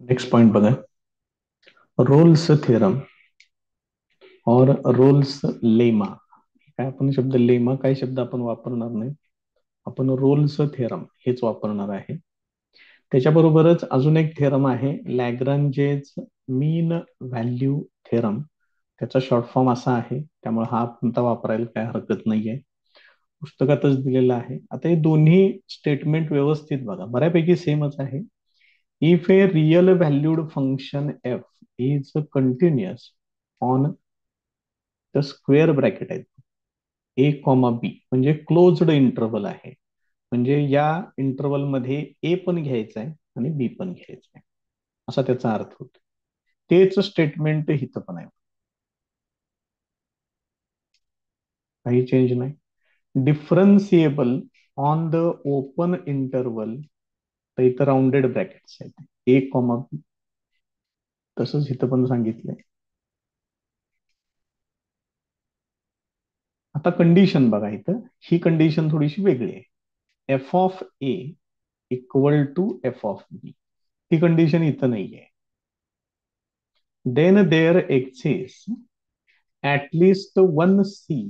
Next point बघा. Rolls theorem और Rolls lemma. काय आपण शब्द लेमा काय शब्द आपण वापरणार नाही. आपण रोल्स थेरम हेच वापरणार आहे. त्याच्याबरोबरच अजून एक थेरम आहे लॅग्रांजेज मीन व्हॅल्यू थेरम. त्याचा शॉर्ट फॉर्म असा आहे, त्यामुळे हा आता वापरायला काय हरकत नाहीये. पुस्तकातच दिलेला आहे. आता हे दोन्ही स्टेटमेंट व्यवस्थित बघा, बऱ्यापैकी सेमच आहे. If a real valued function F is continuous on the square bracket आहे ए कॉमा बी, म्हणजे क्लोज्ड इंटरव्हल आहे. म्हणजे या इंटरव्हल मध्ये ए पण घ्यायचं आहे आणि बी पण घ्यायचं आहे, असा त्याचा अर्थ होतो. तेच स्टेटमेंट इथं पण आहे, काही चेंज नाही. डिफरन्सिएबल ऑन द ओपन इंटरव्हल, तर इथं राऊंडेड ब्रॅकेट्स आहेत ए कॉमा बी, तसंच इथं पण सांगितलंय. आता कंडिशन बघा, इथं ही कंडिशन थोडीशी वेगळी आहे. F of a equal to F of बी, ही कंडिशन इथं नाहीये. Then there exist at least one c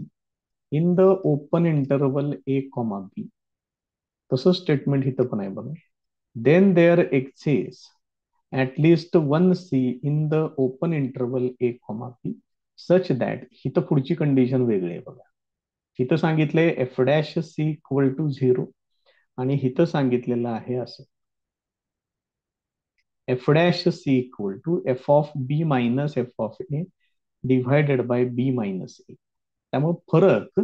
in the open interval a comma b, तसं स्टेटमेंट इथं पण आहे बघा. Then there exist at least one c in the open interval a comma b such that, इथं पुढची condition वेगळी आहे बघा. इथं सांगितलंय f dash C equal to zero, आणि इथं सांगितलेलं आहे असं f dash C equal to F of b minus f of a divided by b minus a. त्यामुळे फरक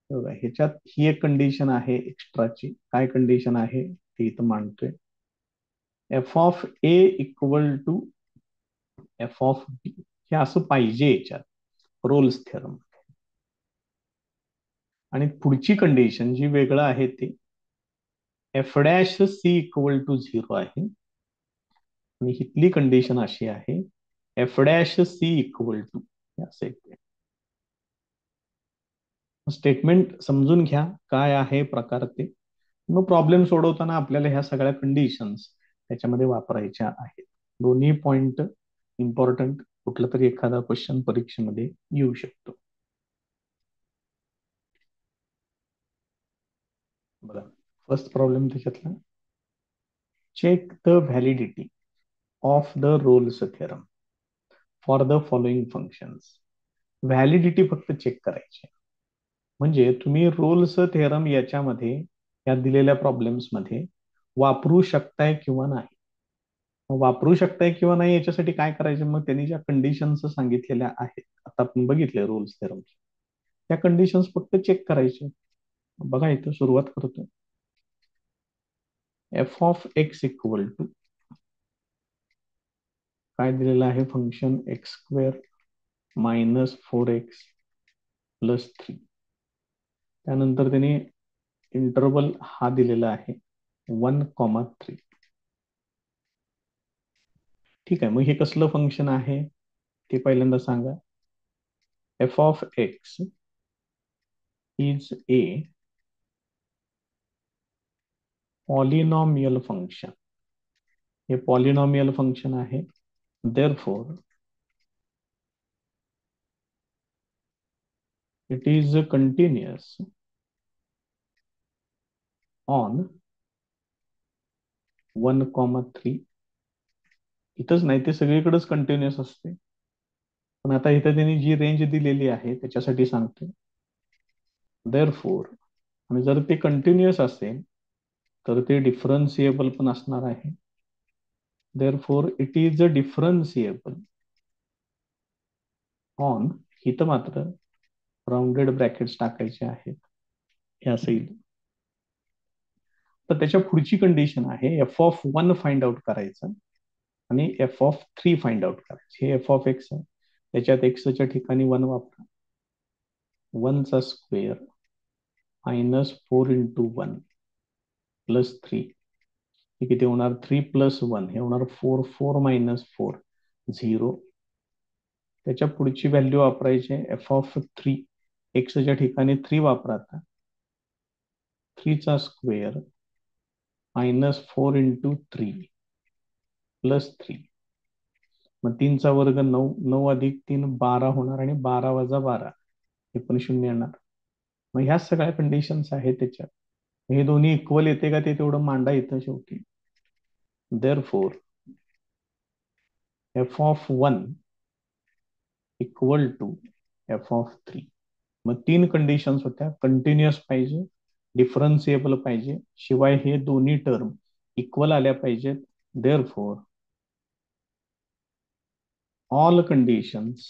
बघा, ह्याच्यात ही एक कंडिशन आहे एक्स्ट्राची. काय कंडिशन आहे ते इथं मांडतोय. F of a equal to F of b, हे असं पाहिजे याच्यात रोल्स थेरम. आणि पुढची कंडिशन जी वेगळं आहे ते F dash C equal to zero आहे, आणि इथली कंडिशन अशी आहे F dash C equal to असे. स्टेटमेंट समजून घ्या काय आहे प्रकार ते. मग प्रॉब्लेम सोडवताना आपल्याला ह्या सगळ्या कंडिशन्स त्याच्यामध्ये वापरायच्या आहेत. दोन्ही पॉइंट इम्पॉर्टंट, कुठला तरी एखादा क्वेश्चन परीक्षेमध्ये येऊ शकतो. बघा, फर्स्ट प्रॉब्लेम त्याच्यातला, check the validity of the Rolle's theorem for the following functions. Validity फक्त चेक करायची, म्हणजे तुम्ही रोल्स थेरम याच्यामध्ये या दिलेल्या प्रॉब्लेम्स मध्ये वापरू शकताय किंवा नाही. वापरू शकताय किंवा नाही याच्यासाठी काय करायचं, मग त्यांनी ज्या कंडिशन्स सांगितलेल्या आहेत, आता आपण बघितले रोल्स थेरम, त्या कंडिशन्स फक्त चेक करायचे. बघा इथं सुरुवात करतो. F of x equal to काय दिलेलं आहे, function X square minus 4x plus 3. त्यानंतर त्यांनी इंटरवल हा दिलेला आहे 1,3. ठीक आहे, मग हे कसलं फंक्शन आहे ते पहिल्यांदा सांगा. F of x is A polynomial function. हे पॉलिनॉमियल फंक्शन आहे. Therefore it is continuous on 1,3. इथंच नाही, ते सगळीकडेच कंटिन्युअस असते, पण आता इथं त्यांनी जी रेंज दिलेली आहे त्याच्यासाठी सांगतो. देअरफॉर, आणि जर ते कंटिन्युअस असेल तर ते डिफरन्सिएबल पण असणार आहे. Therefore it is a differentiable on, इथं मात्र राऊंडेड ब्रॅकेट्स टाकायचे आहेत, हे असं येईल. तर त्याच्या पुढची कंडिशन आहे एफ ऑफ 1 फाइंड आउट करायचं आणि एफ ऑफ 3 फाइंड आउट करायचं. हे एफ ऑफ एक्स आहे, त्याच्यात एक्सच्या ठिकाणी 1 वापरा. 1 चा स्क्वेअर मायनस 4 इंटू 1 प्लस 3, हे किती होणार, 3 प्लस 1 हे होणार 4, 4 मायनस 4 0. त्याच्या पुढची व्हॅल्यू वापरायची एफ ऑफ 3, एक्सच्या ठिकाणी 3 वापरा. आता 3 चा स्क्वेअर मायनस 4 इंटू 3 +3. मग 3चा वर्ग 9, 9 अधिक 3 12 होणार आणि 12 वजा 12 हे पण 0 येणार. मग ह्या सगळ्या कंडिशन्स आहेत त्याच्यात. हे दोन्ही इक्वल येते का ते तेवढं मांडा येतं शेवटी. Therefore f(1) equal to f(3). मग 3 कंडिशन्स होत्या. कंटिन्युअस पाहिजे, डिफरन्शिएबल पाहिजे, शिवाय हे दोन्ही टर्म इक्वल आल्या पाहिजेत. Therefore all conditions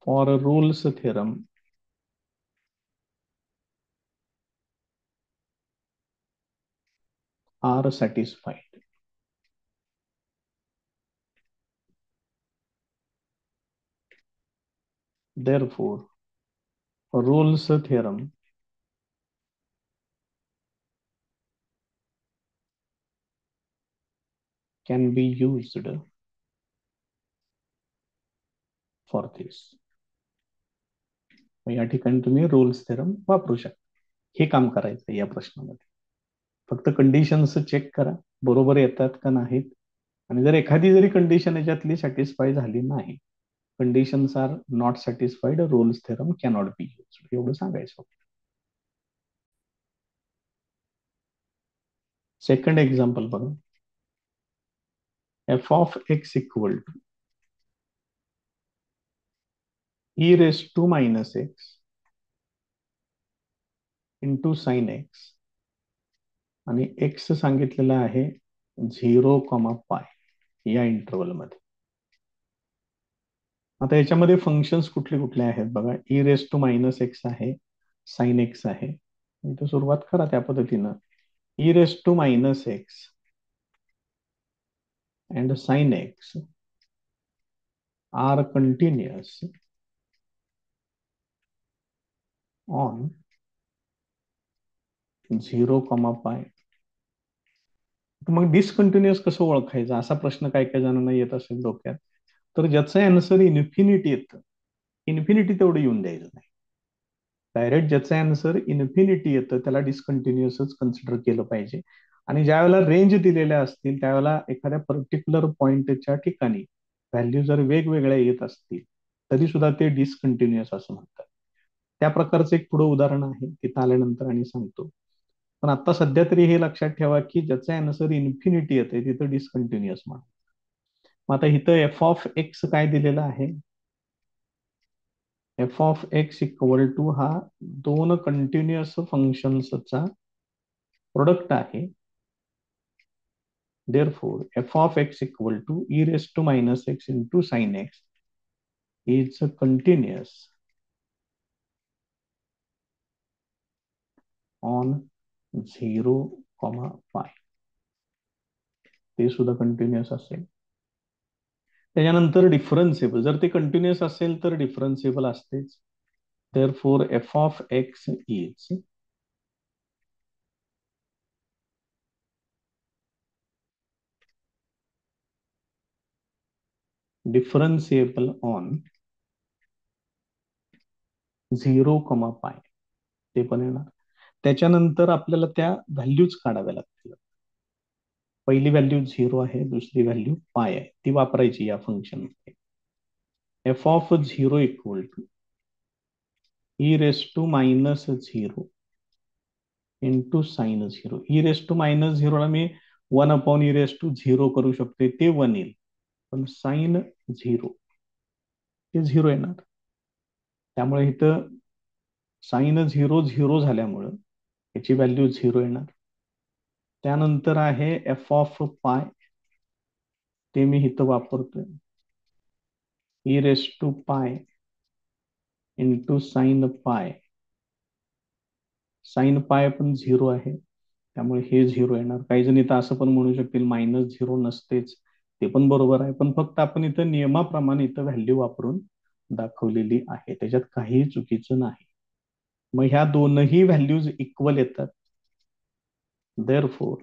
for Rolle's theorem are satisfied. Therefore, Rolle's theorem can be used for this. या ठिकाणी तुम्ही रोल्स थेरम वापरू शकता. हे काम करायचं या प्रश्नामध्ये. फक्त कंडिशन्स चेक करा बरोबर येतात का नाहीत, आणि जर एखादी जरी कंडिशन याच्यातली सॅटिस्फाय झाली नाही, conditions are not satisfied, Rolle's theorem cannot be used, एवढं सांगायचं. सेकंड एक्झाम्पल बघा. f(x) equal to e⁻⁻x into sine X, आणि एक्स सांगितलेला आहे 0, या इंटरवल मध्ये. आता याच्यामध्ये फंक्शन्स कुठले कुठले आहेत बघा. e⁻⁻x आहे, साइन एक्स आहे. इथं सुरुवात करा त्या पद्धतीनं. e⁻⁻x and sin x are continuous on 0, मग डिसकंटिन्युअस कसं ओळखायचं असा प्रश्न काय काय जणांना येत असेल डोक्यात. तर ज्याचं आन्सर इन्फिनिटी येतं, इन्फिनिटी तेवढं येऊन द्यायचं नाही. डायरेक्ट ज्याचं आन्सर इन्फिनिटी येतं त्याला डिसकंटिन्युअसच कन्सिडर केलं पाहिजे. आणि ज्या वेळेला रेंज दिलेल्या असतील त्यावेळेला एखाद्या पर्टिक्युलर पॉइंटच्या ठिकाणी व्हॅल्यू जर वेगवेगळ्या येत असतील तरी सुद्धा ते डिसकंटिन्युअस असं म्हणतात. त्या प्रकारचं एक पुढं उदाहरण आहे, तिथं आल्यानंतर आणि सांगतो. पण आता सध्या तरी हे लक्षात ठेवा की ज्याचं आन्सर इन्फिनिटी येते तिथं डिसकंटिन्युअस म्हणा. मग आता इथं f(x) काय दिलेलं आहे. f(x) इक्वल टू हा दोन कंटिन्युअस फंक्शन्सचा प्रोडक्ट आहे. Therefore, f(x) equal to e⁻⁻x into sin x is continuous on 0, ते सुद्धा कंटिन्युअस असेल. त्याच्यानंतर डिफरन्सिएबल, जर ते कंटिन्युअस असेल तर डिफरन्सिएबल असतेच. Therefore, f(x) is differentiable on 0, ते पण येणार. त्याच्यानंतर आपल्याला त्या व्हॅल्यूज काढाव्या लागतील. पहिली व्हॅल्यू 0 आहे, दुसरी व्हॅल्यू आहे, ती वापरायची या फंक्शन मध्ये. f(0) equal to e⁻⁻0 into sine 0. e⁻⁻0 ला मी 1/e⁻0 करू शकते, ते 1 येईल. पण साइन 0 ते 0 येणार. त्यामुळे इथं साइन 0 0 झाल्यामुळं याची व्हॅल्यू 0 येणार. त्यानंतर आहे f(π), ते मी इथं वापरतोय. e⁻π into sine π. साइन π पण 0 आहे, त्यामुळे हे 0 येणार. काही जण इथं असं पण म्हणू शकतील -0 नसतेच, ते पण बरोबर आहे. पण फक्त आपण इथं नियमाप्रमाणे इथं व्हॅल्यू वापरून दाखवलेली आहे, त्याच्यात काहीही चुकीचं नाही. मग ह्या दोनही व्हॅल्यूज इक्वल येतात. Therefore,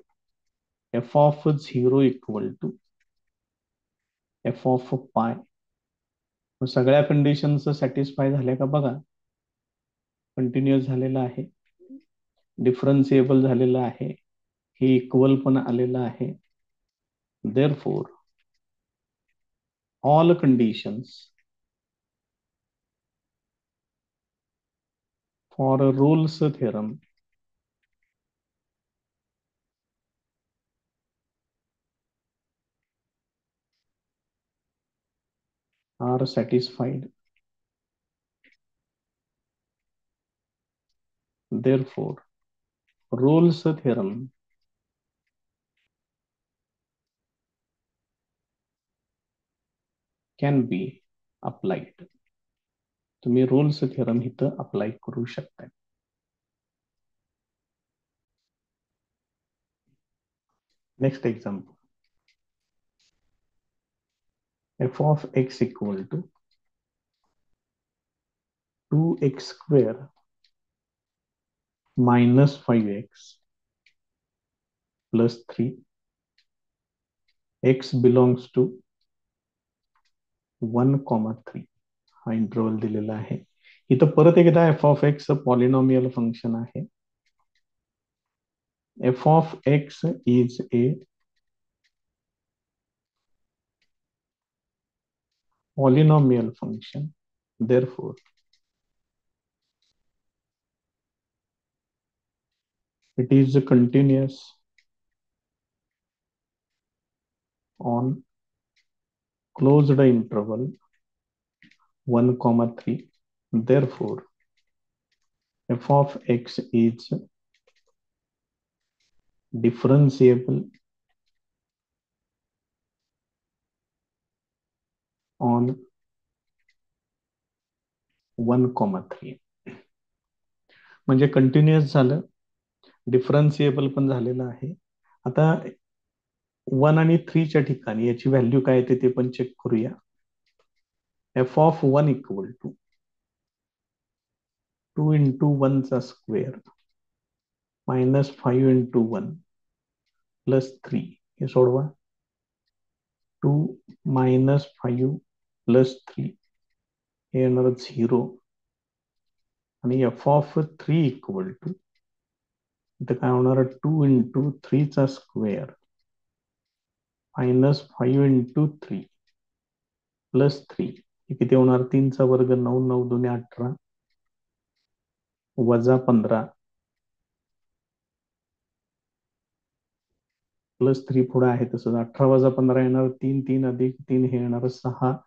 f(0) equal to f(π). सगळ्या कंडिशन्स सॅटिस्फाय झाल्या का बघा. कंटिन्युअस झालेला आहे, डिफरन्सिएबल झालेला आहे, हे इक्वल पण आलेलं आहे. Therefore all conditions for Rolle's theorem are satisfied. Therefore, Rolle's theorem can be applied. तुम्ही रोल्स थेरम इथं अप्लाय करू शकता. Next example. f of x equal to 2x square minus 5x plus 3. x belongs to 1,3. हा interval दिलेला आहे. इथं परत एकदा f of x polynomial function आहे. f of x is a polynomial function. Therefore, it is continuous on closed interval 1,3. Therefore, f of x is differentiable on 1,3. म्हणजे continuous झालं, डिफरन्शिएबल पण झालेलं आहे. आता 1 आणि 3च्या ठिकाणी याची व्हॅल्यू काय येते ते पण चेक करूया. f of 1 equal to 2 into 1 चा स्क्वेअर मायनस 5 इंटू 1 प्लस 3. हे सोडवा. 2 मायनस 5 प्लस 3 हे येणार 0. आणि f ऑफ 3 इक्वल टू इथं काय होणार 2 इंटू 3 चा स्क्वेअर मायनस 5 इंटू 3 प्लस 3. हे किती होणार 3 चा वर्ग 9, 9 दुने 18 वजा 15 प्लस 3 पुढे आहे तसंच 18 वजा 15 येणार 3, 3 अधिक 3 हे येणार 6.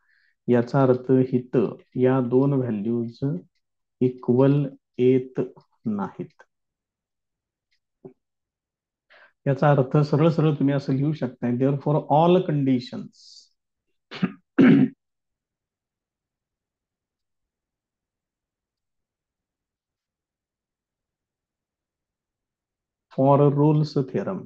याचा अर्थ इथं या दोन व्हॅल्यूज इक्वल येत नाहीत. याचा अर्थ सरळ सरळ तुम्ही असं लिहू शकता. Therefore all conditions for Rolle's theorem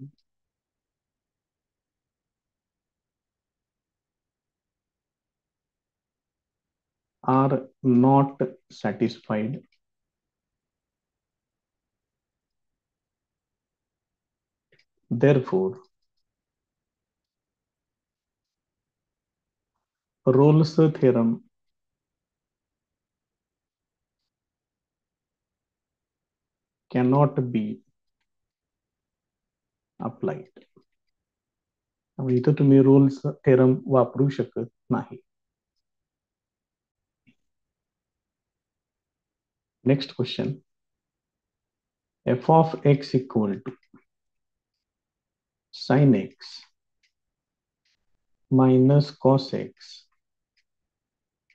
are not satisfied. Therefore, Rolle's theorem cannot be applied. त्यामुळे इथं तुम्ही रोल्स थेरम वापरू शकत नाही. Next question. f of x equal to sin x minus cos x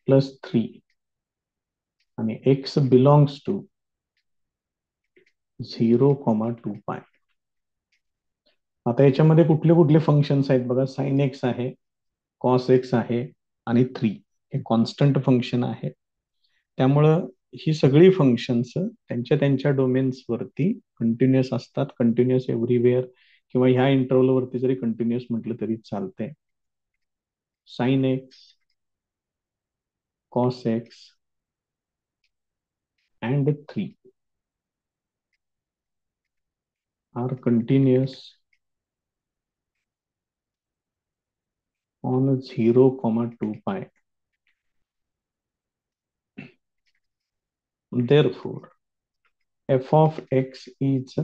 plus 3 आणि x belongs to 0,2 pi. आता याच्यामध्ये कुठले कुठले फंक्शन्स आहेत बघा. साइन एक्स आहे, कॉस एक्स आहे आणि 3 हे कॉन्स्टंट फंक्शन आहे. त्यामुळं ही सगळी फंक्शन्स त्यांच्या त्यांच्या डोमेन्स वरती कंटिन्युअस असतात. कंटिन्युअस एव्हरीवेअर किंवा ह्या इंटरव्हल वरती जरी कंटिन्युअस म्हटलं तरी चालतंय. Sine X, cos X and 3 are continuous on 0,2 pi. Therefore, f of x is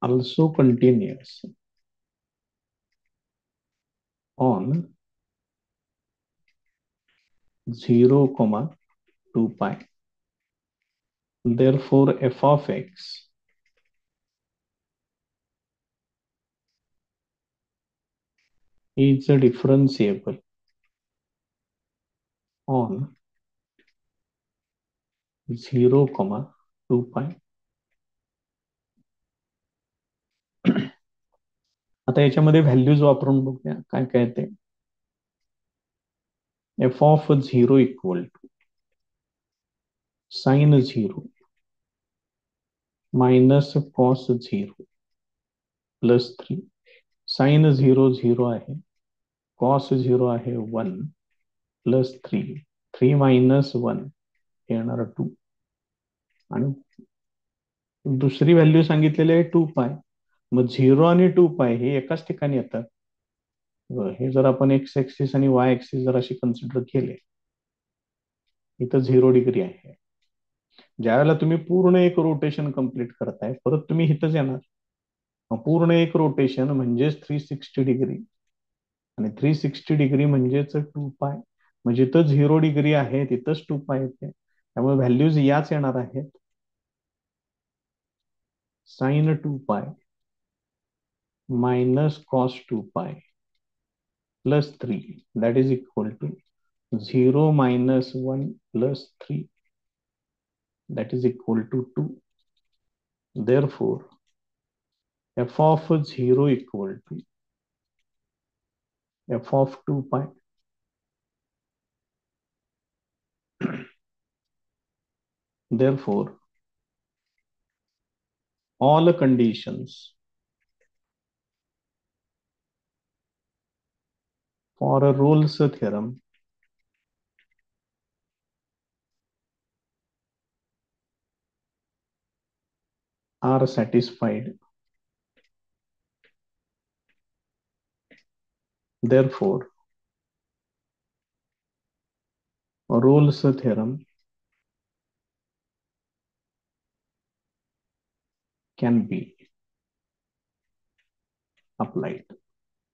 also continuous on 0, 2 pi. Therefore, f of x is a differentiable on 0, 2 pi. आता याच्यामध्ये values वापरून बघूया काय काय ते. F of 0 equal to sine 0 minus cos 0 plus 3. Sine 0 0 आहे, cos 0 आहे 1 plus 3. 3 minus 1 येणार 2 आणि दुसरी व्हॅल्यू सांगितलेली आहे 2 पाय. मग 0 आणि 2 पाय हे एकाच ठिकाणी येतात. हे जर आपण एक्स ऍक्सिस आणि वाय ऍक्सिस जर असे कन्सिडर केले, इथं 0 डिग्री आहे. ज्यावेळेला तुम्ही पूर्ण एक रोटेशन कंप्लीट करताय परत तुम्ही इथंच येणार. पूर्ण एक रोटेशन म्हणजेच 360 डिग्री आणि 360 डिग्री म्हणजेच 2 पाय. म्हणजे जिथं 0 डिग्री आहे तिथंच 2 पाय येते. त्यामुळे व्हॅल्यूज याच येणार आहेत. साइन 2 पाय मायनस कॉस 2 पाय plus 3 that is equal to 0 minus 1 plus 3 that is equal to 2. Therefore, f of 0 equal to f of 2 pi. Therefore, all conditions for a Rolle's theorem are satisfied. Therefore, Rolle's theorem can be applied.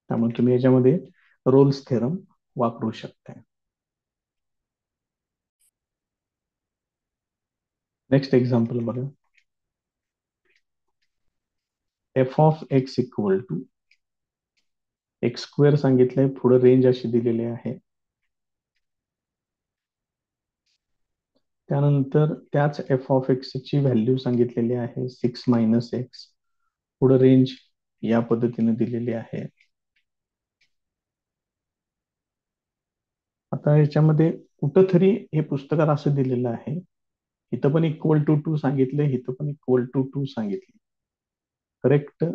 त्यामुळे तुम्ही याच्यामध्ये Rolls theorem वापरू शकता. Next example बघा. F of x equal to x square सांगितलंय, पुढे range अशी दिलेली आहे. त्यानंतर त्याच एफ ऑफ एक्स ची व्हॅल्यू सांगितलेली आहे 6 मायनस एक्स. पुढे रेंज या पद्धतीने दिलेली आहे. आता याच्यामध्ये कुठंतरी हे पुस्तकात असं दिलेलं आहे, इथं पण इक्वल टू 2 सांगितले, इथं पण इक्वल टू 2 सांगितले. करेक्ट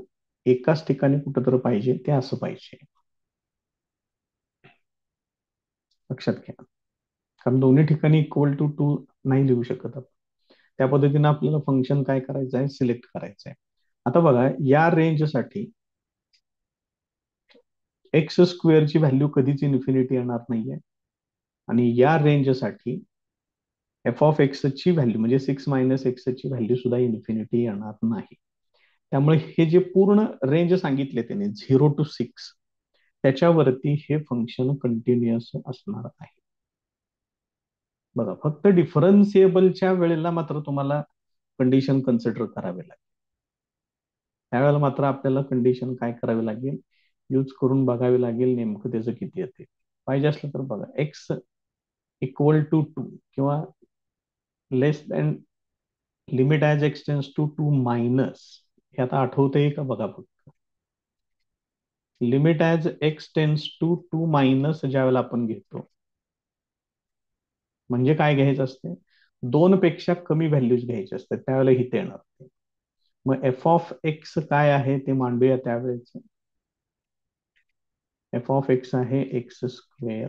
एकाच ठिकाणी कुठं तर पाहिजे, ते असं पाहिजे. लक्षात घ्या, कारण दोन्ही ठिकाणी इक्वल टू 2 नाही लिहू शकत आपण. त्या पद्धतीने आपल्याला फंक्शन काय करायचं आहे, सिलेक्ट करायचं आहे. आता बघा, या रेंजसाठी एक्स स्क्वेअरची व्हॅल्यू कधीच इन्फिनिटी येणार नाहीये आणि या रेंजसाठी एफ ऑफ एक्सची व्हॅल्यू म्हणजे 6 मायनस एक्सची व्हॅल्यू सुद्धा इन्फिनिटी येणार नाही. त्यामुळे हे जे पूर्ण रेंज सांगितले त्याने 0 to 6 त्याच्यावरती हे फंक्शन कंटिन्युअस असणार आहे. बघा, फक्त डिफरन्सिएबलच्या वेळेला मात्र तुम्हाला कंडिशन कन्सिडर करावी लागेल. त्यावेळेला मात्र आपल्याला कंडिशन काय करावी लागेल, यूज करून बघावी लागेल नेमकं त्याचं किती येते. पाहिजे असलं तर बघा, एक्स इक्वल टू 2 किंवा less than limit as x tends to 2 minus, हे आता आठवतंय का बघा फक्त. Limit as x tends to 2 minus ज्या वेळेला आपण घेतो म्हणजे काय घ्यायचं असते, 2 पेक्षा कमी व्हॅल्यूज घ्यायचे असतात, त्यावेळेला इथे येणार. मग एफ ऑफ एक्स काय आहे ते मांडूया त्यावेळेस. एफ ऑफ एक्स आहे एक्स स्क्वेअर.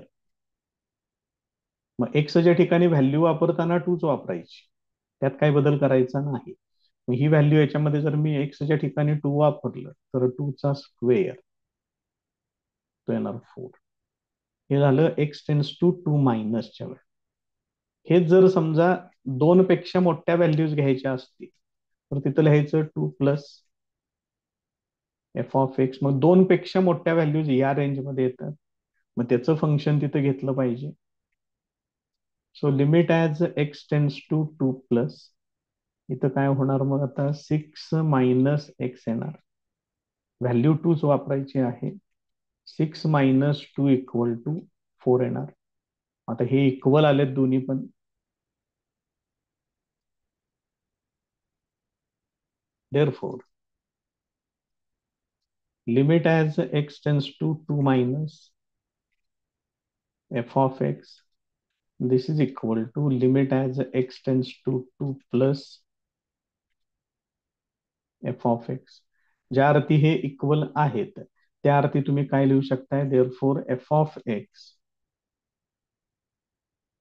मग एक्सच्या ठिकाणी व्हॅल्यू वापरताना 2च वापरायची, त्यात काही बदल करायचा नाही. मग ही व्हॅल्यू याच्यामध्ये जर मी एक्सच्या ठिकाणी 2 वापरलं तर 2चा स्क्वेअर तो येणार 4. हे झालं एक्स टेन्स टू 2 मायनसच्या वेळ. हे जर समजा 2 पेक्षा मोठ्या व्हॅल्यूज घ्यायच्या असतील तर तिथं लिहायचं 2 प्लस एफ ऑफ एक्स, मग 2 पेक्षा मोठ्या व्हॅल्यूज या रेंजमध्ये येतात, मग त्याचं फंक्शन तिथं घेतलं पाहिजे. So limit as X tends to 2+, इथं काय होणार मग आता 6 मायनस एक्स येणार, व्हॅल्यू 2 वापरायची आहे. 6 मायनस 2 इक्वल टू 4 येणार. आता हे इक्वल आलेत दोन्ही पण. Therefore, limit as x tends to 2 minus f of x, this is equal to limit as x tends to 2 plus f of x. ज्या अर्थी हे इक्वल आहेत त्या अर्थी तुम्ही काय लिहू शकताय, therefore f of x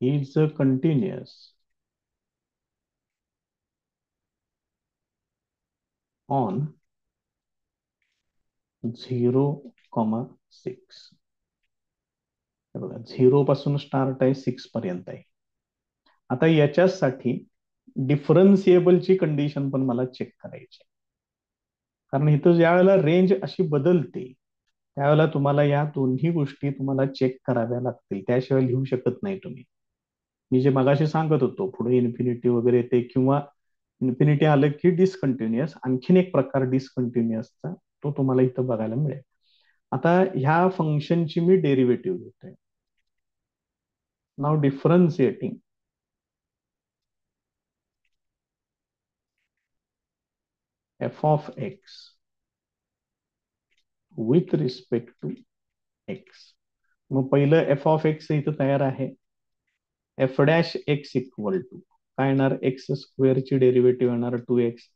is continuous on 0,6. बघा 0 पासून स्टार्ट आहे 6 पर्यंत आहे. आता याच्यासाठी डिफरन्सिएबलची कंडिशन पण मला चेक करायची, कारण इथं ज्या वेळेला रेंज अशी बदलते त्यावेळेला तुम्हाला या दोन्ही गोष्टी तुम्हाला चेक कराव्या लागतील, त्याशिवाय लिहू शकत नाही तुम्ही. मी जे मगाशी सांगत होतो पुढे इन्फिनिटी वगैरे ते, किंवा इन्फिनिटी आलं की डिसकंटिन्युअस, आणखीन एक प्रकार डिसकंटिन्युअसचा तो तुम्हाला इथं बघायला मिळेल. आता ह्या फंक्शनची मी डेरिव्हेटिव्ह घेतोय. नाव differentiating f of x with respect to x. मग पहिलं f of x इथं तयार आहे. f dash x equal to काय येणार, एक्स स्क्वेअरची डेरिव्हेटिव्ह येणार 2x,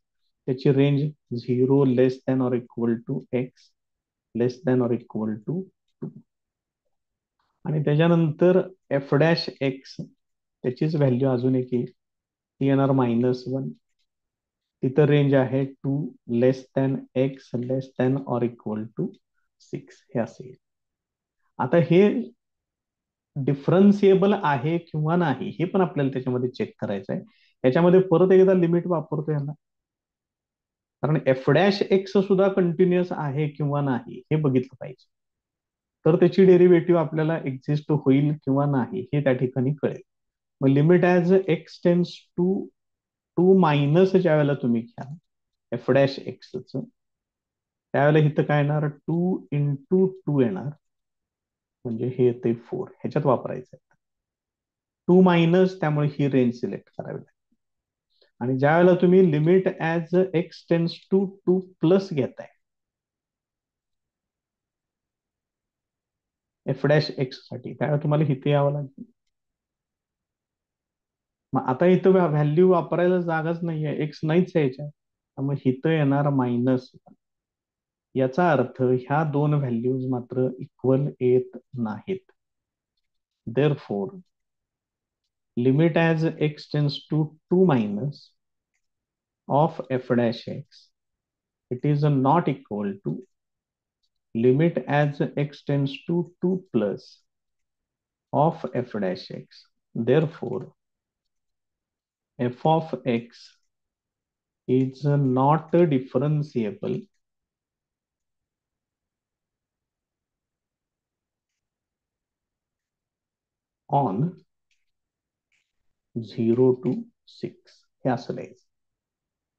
त्याची range 0 less than or equal to x less than or equal to 2. आणि त्याच्यानंतर f डॅश x त्याचीच व्हॅल्यू अजून एक येईल, ती येणार -1. तिथं रेंज आहे 2 less than x less than or equal to 6 हे असेल. आता हे डिफरन्सिएबल आहे किंवा नाही हे पण आपल्याला त्याच्यामध्ये चेक करायचं आहे. याच्यामध्ये परत एकदा लिमिट वापरतो याला, कारण एफ डॅश एक्स सुद्धा कंटिन्युअस आहे किंवा नाही हे बघितलं पाहिजे, तर त्याची डेरिव्हेटिव्ह आपल्याला एक्झिस्ट होईल किंवा नाही हे त्या ठिकाणी कळेल. मग limit as X tends to 2 minus ज्या वेळेला तुम्ही घ्या एफ डॅश एक्सच, त्यावेळेला इथं काय येणार 2 इंटू 2 येणार, म्हणजे हे येते 4, ह्याच्यात वापरायचं आहे 2 मायनस, त्यामुळे ही रेंज सिलेक्ट करावी लागते. आणि ज्या वेळेला तुम्ही limit as X tends to 2 plus घेताय एफ डॅश एक्स साठी, त्यावेळेला तुम्हाला इथे यावं लागेल. मग आता इथं व्हॅल्यू वापरायला जागाच नाहीये, एक्स नाहीच आहे याच्यात, त्यामुळे इथं येणार -1. याचा अर्थ ह्या दोन व्हॅल्यूज मात्र इक्वल येत नाहीत. Therefore, limit as x tends to 2 minus of f dash x, it is not equal to limit as x tends to 2 plus of f dash x. Therefore, f of x is not differentiable on 0 to 6 हे असं लिहायचं.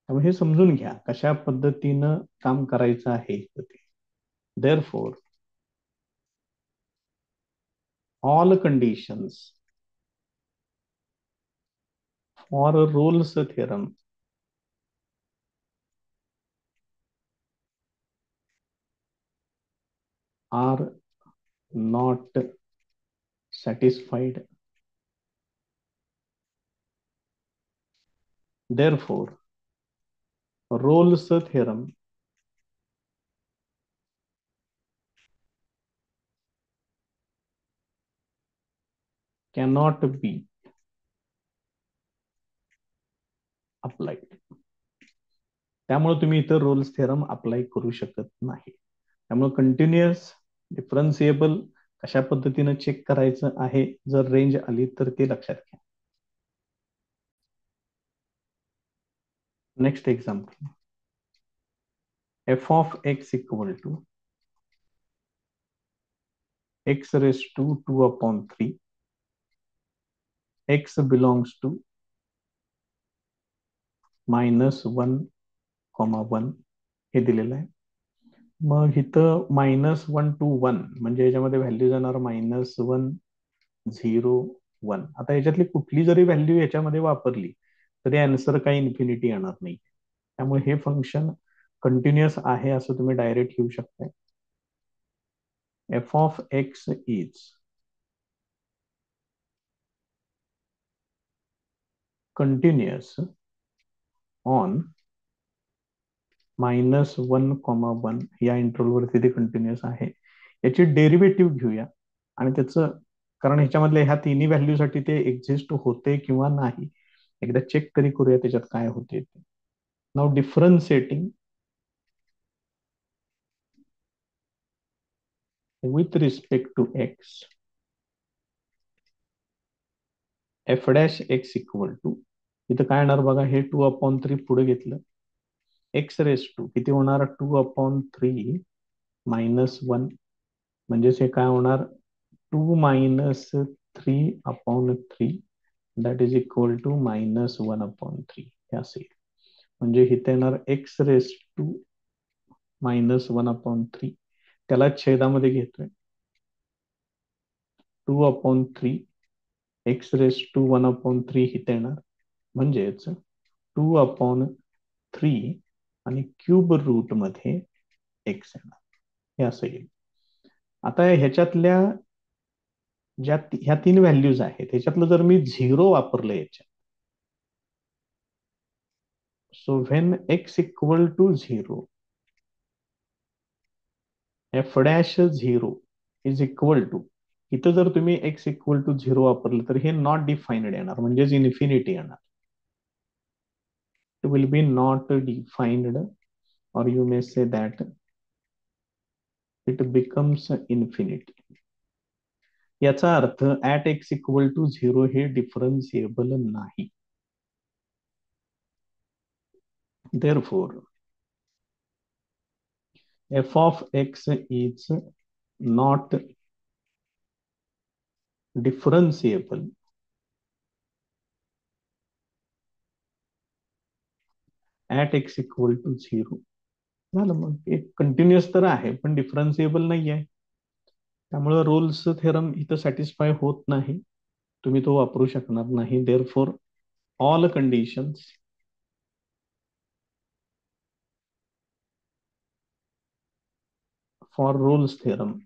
त्यामुळे हे समजून घ्या कशा पद्धतीनं काम करायचं आहे ते. Therefore, all conditions for Rolle's theorem are not satisfied. Therefore, Rolle's theorem cannot be applied. त्यामुळे तुम्ही इतर रोल्स थेरम अप्लाय करू शकत नाही. त्यामुळे कंटिन्युअस डिफरन्सिएबल कशा पद्धतीने चेक करायचं आहे जर रेंज आली तर ते लक्षात घ्या. Next example, F of x equal to X raise to 2/3 X belongs to -1, 1 हे दिलेलं आहे. मग इथं -1 to 1 म्हणजे याच्यामध्ये व्हॅल्यू जाणार -1, 0, 1. आता याच्यातली कुठली जरी व्हॅल्यू याच्यामध्ये वापरली तरी आन्सर काही इन्फिनिटी येणार नाही. त्यामुळे हे फंक्शन कंटिन्युअस आहे असं तुम्ही डायरेक्ट घेऊ शकता. F of x is continuous on -1, 1 या इंटरव्हलवरती ते कंटिन्युअस आहे. याची डेरिव्हेटिव्ह घेऊया आणि त्याचं, कारण ह्याच्यामधल्या ह्या तिन्ही व्हॅल्यूसाठी ते एक्झिस्ट होते किंवा नाही एकदा चेक तरी करूया त्याच्यात काय होते ते. Now differentiating with respect to x f dash x equal to, इथं काय येणार बघा, हे 2/3 पुढे घेतलं, एक्स रेस टू किती होणार 2/3 -1 म्हणजेच हे काय होणार 2 - 3/3 दॅट इज इक्वल टू -1/3 हे असेल. म्हणजे इथे येणार एक्स रेस टू -1/3 त्याला छेदामध्ये घेतोय 2/3 एक्स रेस टू 1/3 इथे येणार म्हणजेच 2/3 आणि क्यूब रूट मध्ये एक्स येणार हे असं येईल. आता ह्याच्यातल्या ह्या तीन व्हॅल्यूज आहेत ह्याच्यातलं जर मी 0 वापरलं याच्यात, so when X equal to 0 F dash 0 is equal to, इथं जर तुम्ही एक्स इक्वल टू 0 वापरलं तर हे नॉट डिफाइन्ड येणार म्हणजेच इन्फिनिटी येणार. It will be not defined or you may say that it becomes infinity. याचा अर्थ ऍट एक्स इक्वल टू 0 हे डिफरन्शिएबल नाही. therefore f of x is not differentiable at x equal to 0. झालं, मग एक कंटिन्युअस तर आहे पण डिफरन्शिएबल नाही आहे. त्यामुळे रोल्स थेरम इथं सॅटिस्फाय होत नाही, तुम्ही तो वापरू शकणार नाही. Therefore all conditions for Rolle's theorem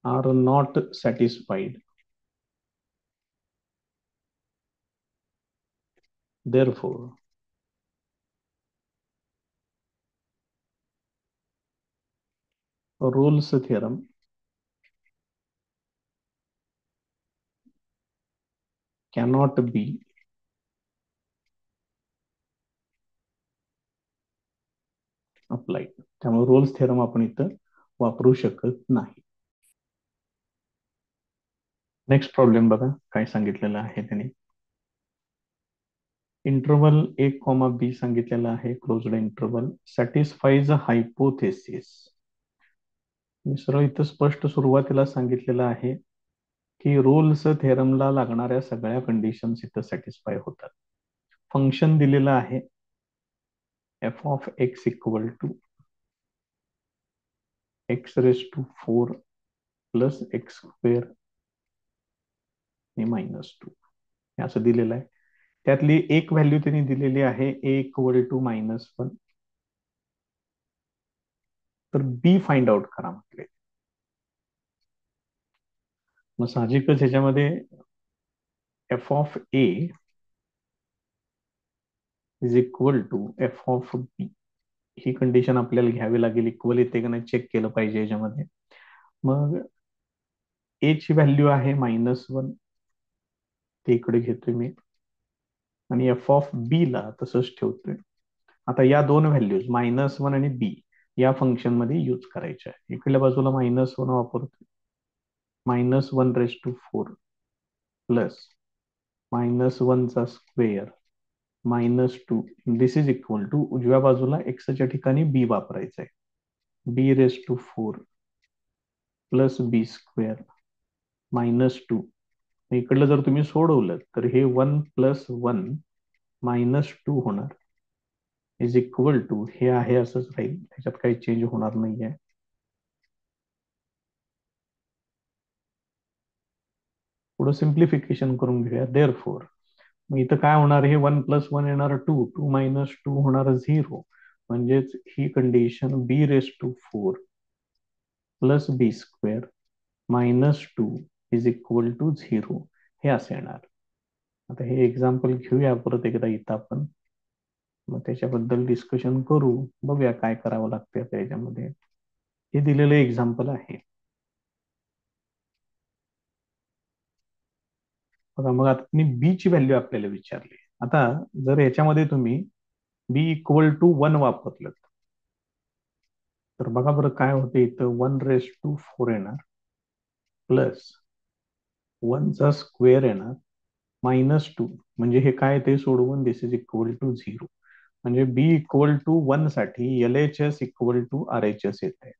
are not satisfied. Therefore, Rolle's theorem cannot be applied. त्यामुळे रोल्स थेरम आपण इथं वापरू शकत नाही. नेक्स्ट प्रॉब्लेम बघा काय सांगितलेलं आहे त्याने. इंटरवल ए कॉमा बी सांगितलेलं आहे, क्लोज्ड इंटरवल सॅटिस्फाईज हायपोथेसिस. मी सरळ इथं स्पष्ट सुरुवातीला सांगितलेलं आहे की रोल्स थेरमला लागणाऱ्या सगळ्या कंडिशन्स इथं सॅटिस्फाय होतात. फंक्शन दिलेलं आहे F of x equal to X raise to 4 plus X square -2 हे असं दिलेलं आहे. त्यातली एक व्हॅल्यू त्यांनी दिलेली आहे ए इक्वल टू -1. तर बी फाइंड आउट करा म्हटले. मग साहजिकच ह्याच्यामध्ये F of A is equal to F of बी ही कंडिशन आपल्याला घ्यावी लागेल. इक्वल येते का नाही चेक केलं पाहिजे याच्यामध्ये. मग ए ची व्हॅल्यू आहे -1 ते इकडे घेतोय मी आणि एफ ऑफ बी ला तसंच ठेवतोय. आता या दोन व्हॅल्यूज -1 आणि बी या फंक्शन मध्ये यूज करायच्या आहे. इकडल्या बाजूला -1 वापरतोय -1 रेस टू 4 प्लस -1चा square -2 this is equal to उजव्या बाजूला एक्सच्या ठिकाणी बी वापरायचं आहे. b⁴ plus b square -2. इकडलं जर तुम्ही सोडवलं तर हे 1 + 1 -2 होणार इज इक्वल टू हे आहे असंच राहील, त्याच्यात काही चेंज होणार नाहीये. पुढे सिम्प्लिफिकेशन करून घेऊया. देअरफॉर मग इथं काय होणार, हे 1 + 1 येणार 2, 2 - 2 होणार 0. म्हणजेच ही condition b⁴ plus b square -2 is equal to 0 हे असे येणार. आता हे एक्झाम्पल घेऊया परत एकदा इथं आपण, मग त्याच्याबद्दल डिस्कशन करू, बघूया काय करावं लागतं आता याच्यामध्ये. हे दिलेलं एक्झाम्पल आहे बघा. मग आता तुम्ही बी ची व्हॅल्यू आपल्याला विचारली. आता जर याच्यामध्ये तुम्ही b = 1 वापरलं तर बघा बरं काय होते, इथं 1⁴ येणार प्लस 1चा स्क्वेअर येणार -2. म्हणजे हे काय ते सोडवून दिस इज इक्वल टू 0. म्हणजे b = 1 साठी LHS = RHS येत आहे.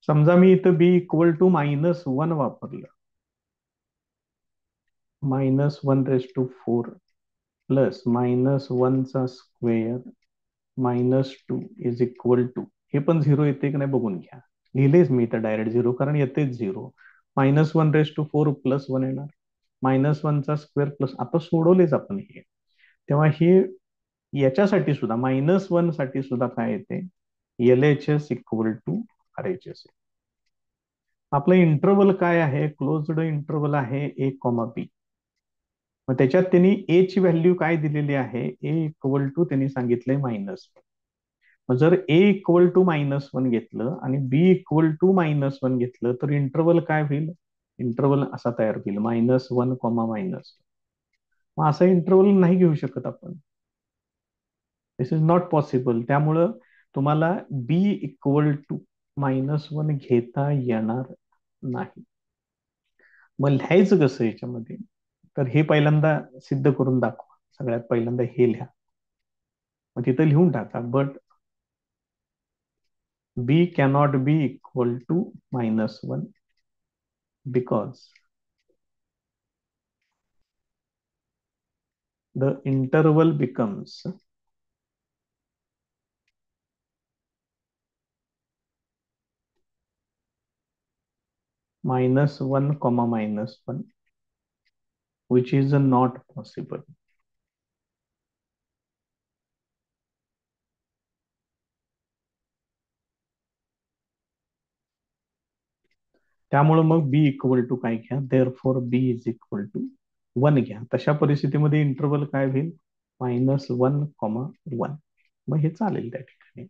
समजा मी इथं b = -1 वापरलं, -1⁴ प्लस -1चा स्क्वेअर -2 इज इक्वल टू, हे पण 0 येते की नाही बघून घ्या. लिहिलेच मी इथं डायरेक्ट 0 कारण येतेच 0. -1⁴ प्लस 1 येणार, -1चा स्क्वेअर प्लस, आता सोडवलेच आपण हे. तेव्हा हे याच्यासाठी सुद्धा -1 साठी सुद्धा काय येते, LHS = RHS. आपलं इंटरवल काय आहे, क्लोज्ड इंटरवल आहे a, b. मग त्याच्यात त्यांनी ए ची व्हॅल्यू काय दिलेली आहे, a त्यांनी सांगितलंय -1. मग जर a = -1 घेतलं आणि b = -1 घेतलं तर इंटरवल काय होईल, इंटरवल असा तयार होईल -1, -. मग असा इंटरवल नाही घेऊ शकत आपण, दिस इज नॉट पॉसिबल. त्यामुळं तुम्हाला b = -1 घेता येणार नाही. मग लिहायचं कसं याच्यामध्ये, तर हे पहिल्यांदा सिद्ध करून दाखवा. सगळ्यात पहिल्यांदा हे लिहा, मग तिथं लिहून टाका. But b cannot be equal to -1 because the interval becomes -1, -1, which is not possible. त्यामुळे मग b इक्वल टू काय घ्या, therefore b is equal to 1 घ्या. तशा परिस्थितीमध्ये इंटरवल काय होईल, -1, -1. मग हे चालेल त्या ठिकाणी.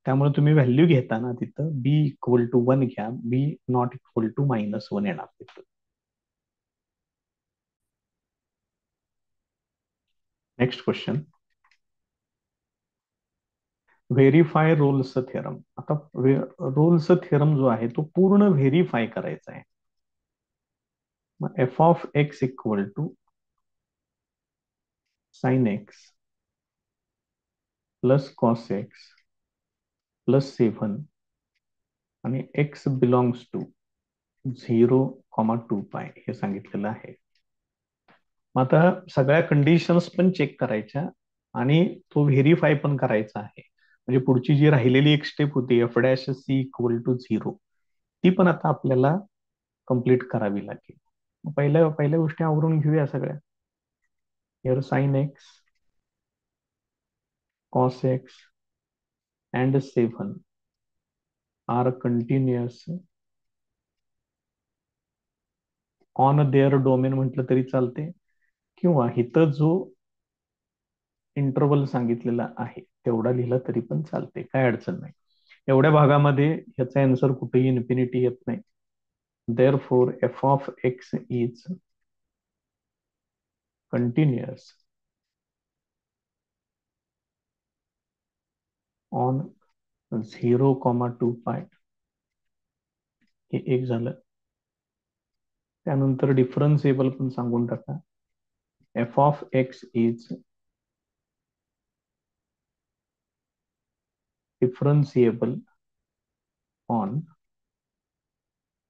त्यामुळे तुम्ही व्हॅल्यू घेताना तिथं b = 1 घ्या, b नॉट इक्वल टू -1 येणार तिथं. Next question, verify Rolls theorem. आता रोल्स थेरम जो आहे तो पूर्ण व्हेरीफाय करायचा आहे. मग f(x) = sin x plus cos x plus 7 आणि x बिलॉंग्स टू 0, 2π हे सांगितलेलं आहे. मग आता सगळ्या कंडिशन्स पण चेक करायच्या आणि तो व्हेरीफाय पण करायचा आहे. म्हणजे पुढची जी राहिलेली एक स्टेप होती f'(c) = 0, ती पण आता आपल्याला कंप्लीट करावी लागेल. पहिल्या पहिल्या गोष्टी आवरून घेऊया सगळ्या. Here sin x, cos x and 7 are continuous on their domain म्हटलं तरी चालते, किंवा इथं जो इंटरवल सांगितलेला आहे तेवढा लिहिला तरी पण चालते, काय अडचण नाही. एवढ्या भागामध्ये ह्याचा आन्सर कुठेही इन्फिनिटी येत नाही. Therefore f(x) is continuous on 0, 2π. हे एक झालं. त्यानंतर डिफरन्सिएबल पण सांगून टाका. F of x is differentiable on